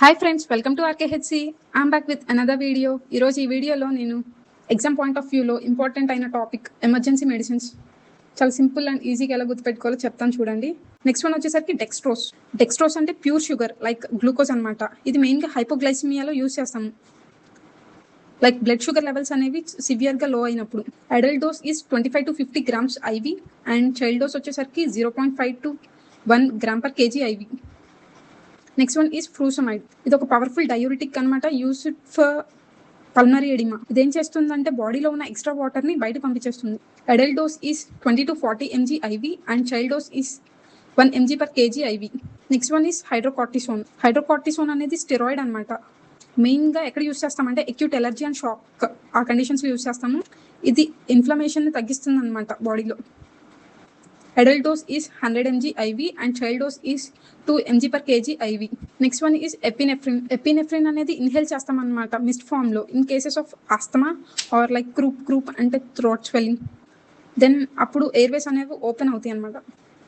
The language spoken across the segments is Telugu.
Hi friends, welcome to RKHC. I'm back with another video. ఈరోజు ఈ వీడియోలో నేను ఎగ్జామ్ పాయింట్ ఆఫ్ వ్యూలో ఇంపార్టెంట్ అయిన టాపిక్ ఎమర్జెన్సీ మెడిసిన్స్ చాలా సింపుల్ అండ్ ఈజీగా ఎలా గుర్తుపెట్టుకోవాలో చెప్తాను చూడండి. నెక్స్ట్ వన్ వచ్చేసరికి డెక్స్ట్రోస్. డెక్స్ట్రోస్ అంటే ప్యూర్ షుగర్ లైక్ గ్లూకోజ్ అనమాట. ఇది మెయిన్గా హైపోగ్లైసిమియాలో యూస్ చేస్తాము. లైక్ బ్లడ్ షుగర్ లెవెల్స్ అనేవి సివియర్గా లో అయినప్పుడు. Adult dose is 25 to 50 grams IV and child dose వచ్చేసరికి 0.5 to 1 gram per kg IV. Next one is frusemide. ఇది ఒక పవర్ఫుల్ డయూరిటిక్ అనమాట, యూస్డ్ ఫర్ పల్మనరీ ఎడిమా. ఇదేం చేస్తుందంటే బాడీలో ఉన్న ఎక్స్ట్రా వాటర్ని బయట పంపించేస్తుంది. Adult dose is 20 to 40 mg IV and child dose is 1 mg per kg IV. Next one is hydrocortisone. Hydrocortisone అనేది స్టెరాయిడ్ అనమాట. మెయిన్గా ఎక్కడ యూస్ చేస్తామంటే అక్యూట్ ఎలర్జీ అండ్ షాక్ ఆ కండిషన్స్లో యూస్ చేస్తాము. ఇది ఇన్ఫ్లమేషన్ని తగ్గిస్తుంది అనమాట బాడీలో. Adult dose is 100 mg IV and child dose is 2 mg per kg IV. Next one is epinephrine. Epinephrine అనేది ఇన్హేల్ చేస్తాం అనమాట మిస్ట్ ఫామ్లో in cases of asthma or like croup అంటే థ్రోట్ స్వెల్లింగ్. దెన్ అప్పుడు ఎయిర్వేస్ అనేవి ఓపెన్ అవుతాయి అనమాట.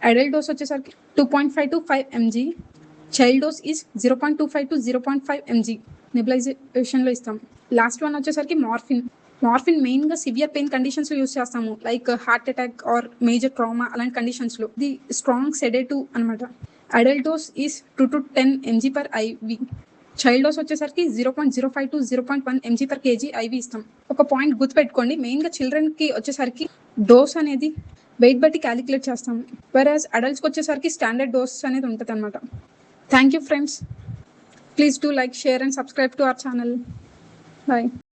అడల్ట్ డోస్ వచ్చేసరికి 2.5 to 5 mg. Child dose is 0.25 to 0.5 mg నెబులైజేషన్లో ఇస్తాం. లాస్ట్ వన్ వచ్చేసరికి మార్ఫిన్. మార్ఫిన్ మెయిన్గా సివియర్ పెయిన్ కండిషన్స్లో యూస్ చేస్తాము, like heart attack or major trauma అలాంటి కండిషన్స్లో. ఇది స్ట్రాంగ్ సెడేటివ్ అనమాట. Adult dose is 2 to 10 mg per IV. Child dose వచ్చేసరికి 0.05 to 0.1 mg per kg IV ఇస్తాం. ఒక పాయింట్ గుర్తుపెట్టుకోండి, మెయిన్గా చిల్డ్రన్కి వచ్చేసరికి డోస్ అనేది వెయిట్ బట్టి క్యాలిక్యులేట్ చేస్తాము, వెరాజ్ అడల్ట్స్కి వచ్చేసరికి స్టాండర్డ్ డోస్ అనేది ఉంటుంది అనమాట. Thank you friends. Please do like, share and subscribe to our channel. Bye.